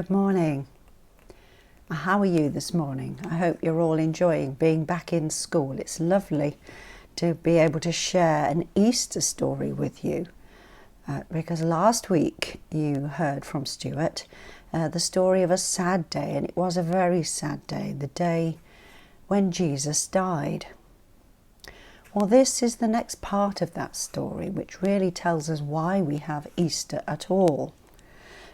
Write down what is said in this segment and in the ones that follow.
Good morning. How are you this morning? I hope you're all enjoying being back in school. It's lovely to be able to share an Easter story with you because last week you heard from Stuart the story of a sad day, and it was a very sad day, the day when Jesus died. Well, this is the next part of that story, which really tells us why we have Easter at all.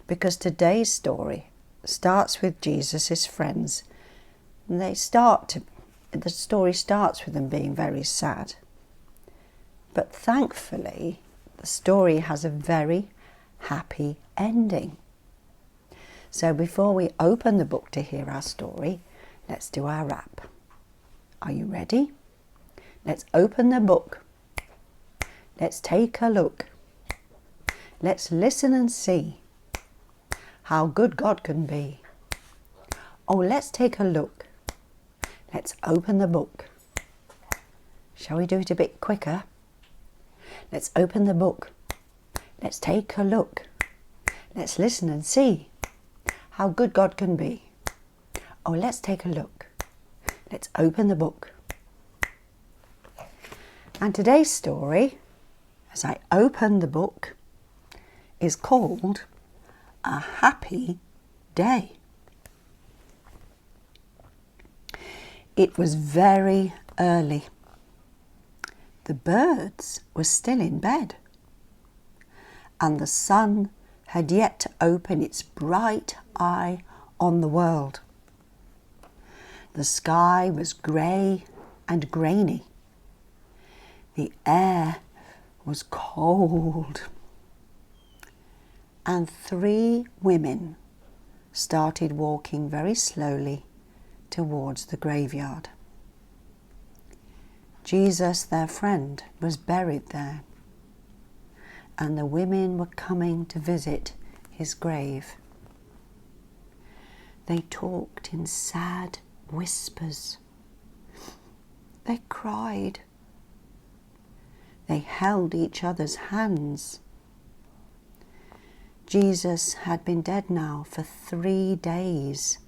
Because today's story starts with Jesus' friends. The story starts with them being very sad. But thankfully, the story has a very happy ending. So before we open the book to hear our story, let's do our wrap. Are you ready? Let's open the book. Let's take a look. Let's listen and see how good God can be. Oh, let's take a look. Let's open the book. Shall we do it a bit quicker? Let's open the book. Let's take a look. Let's listen and see how good God can be. Oh, let's take a look. Let's open the book. And today's story, as I open the book, is called A Happy Day. It was very early. The birds were still in bed, and the sun had yet to open its bright eye on the world. The sky was grey and grainy. The air was cold. And 3 women started walking very slowly towards the graveyard. Jesus, their friend, was buried there, and the women were coming to visit his grave. They talked in sad whispers. They cried. They held each other's hands. Jesus had been dead now for 3 days,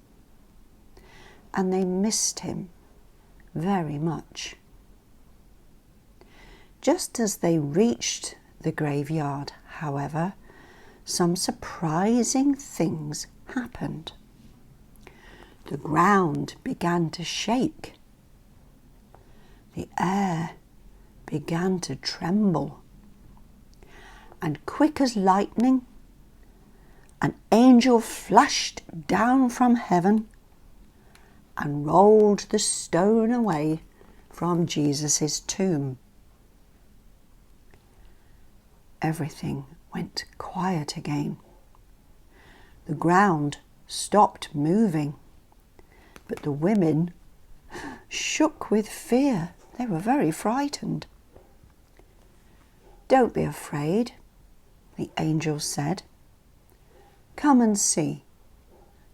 and they missed him very much. Just as they reached the graveyard, however, some surprising things happened. The ground began to shake. The air began to tremble. And quick as lightning, an angel flashed down from heaven and rolled the stone away from Jesus' tomb. Everything went quiet again. The ground stopped moving, but the women shook with fear. They were very frightened. "Don't be afraid," the angel said. "Come and see.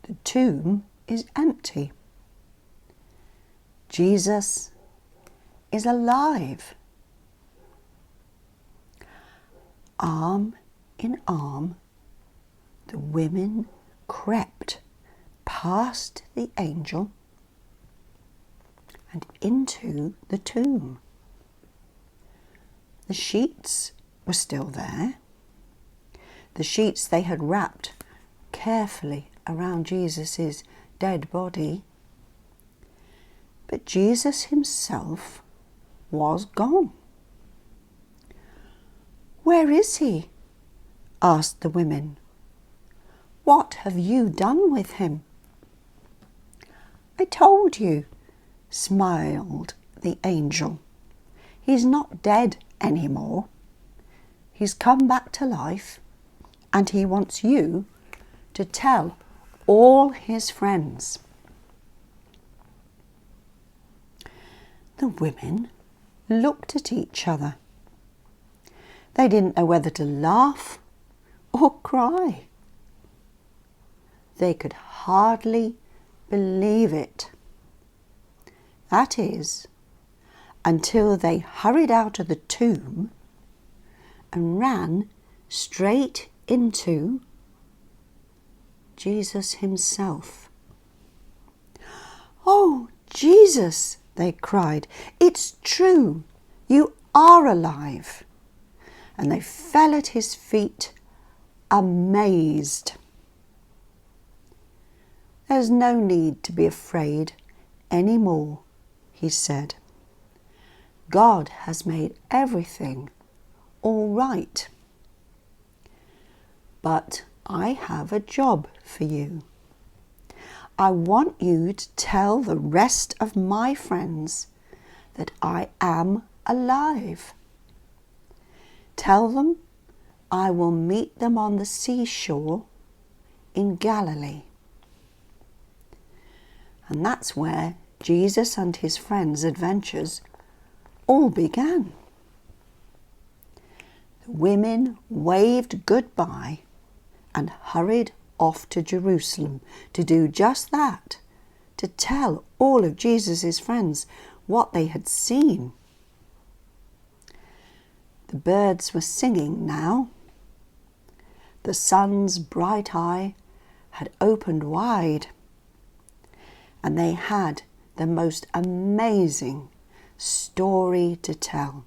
The tomb is empty. Jesus is alive." Arm in arm, the women crept past the angel and into the tomb. The sheets were still there, the sheets they had wrapped carefully around Jesus' dead body. But Jesus himself was gone. "Where is he?" asked the women. "What have you done with him?" "I told you," smiled the angel. "He's not dead anymore. He's come back to life, and he wants you to tell all his friends." The women looked at each other. They didn't know whether to laugh or cry. They could hardly believe it. That is, until they hurried out of the tomb and ran straight into Jesus himself. "Oh, Jesus," they cried, "it's true. You are alive." And they fell at his feet, amazed. "There's no need to be afraid any more," he said. "God has made everything all right. But I have a job for you. I want you to tell the rest of my friends that I am alive. Tell them I will meet them on the seashore in Galilee." And that's where Jesus and his friends' adventures all began. The women waved goodbye and hurried off to Jerusalem to do just that, to tell all of Jesus' friends what they had seen. The birds were singing now. The sun's bright eye had opened wide, and they had the most amazing story to tell.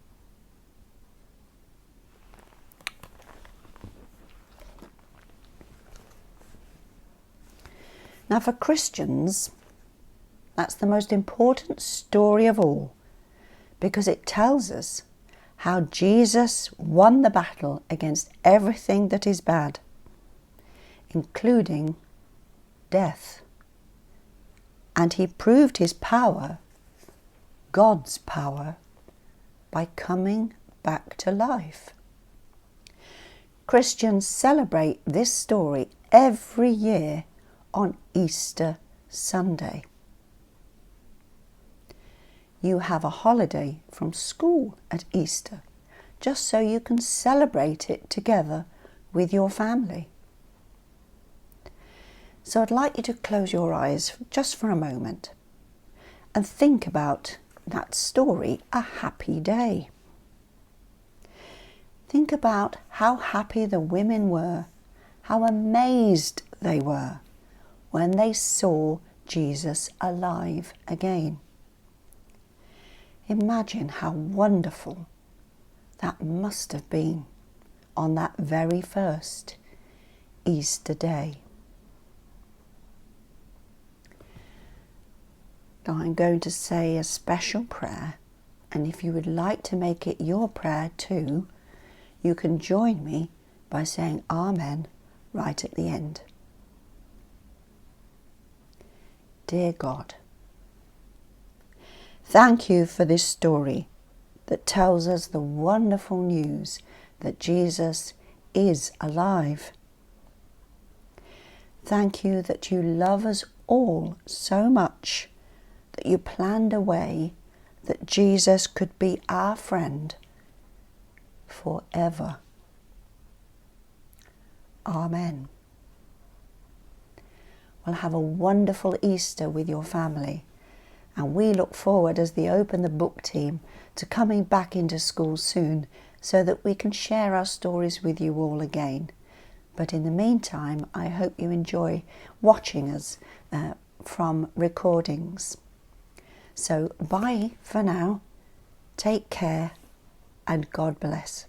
Now, for Christians, that's the most important story of all, because it tells us how Jesus won the battle against everything that is bad, including death. And he proved his power, God's power, by coming back to life. Christians celebrate this story every year on Easter Sunday. You have a holiday from school at Easter, just so you can celebrate it together with your family. So I'd like you to close your eyes just for a moment and think about that story, A Happy Day. Think about how happy the women were, how amazed they were when they saw Jesus alive again. Imagine how wonderful that must have been on that very first Easter day. Now I'm going to say a special prayer, and if you would like to make it your prayer too, you can join me by saying Amen right at the end. Dear God, thank you for this story that tells us the wonderful news that Jesus is alive. Thank you that you love us all so much that you planned a way that Jesus could be our friend forever. Amen. Well, have a wonderful Easter with your family, and we look forward as the Open the Book team to coming back into school soon so that we can share our stories with you all again. But in the meantime, I hope you enjoy watching us from recordings. So bye for now, take care, and God bless.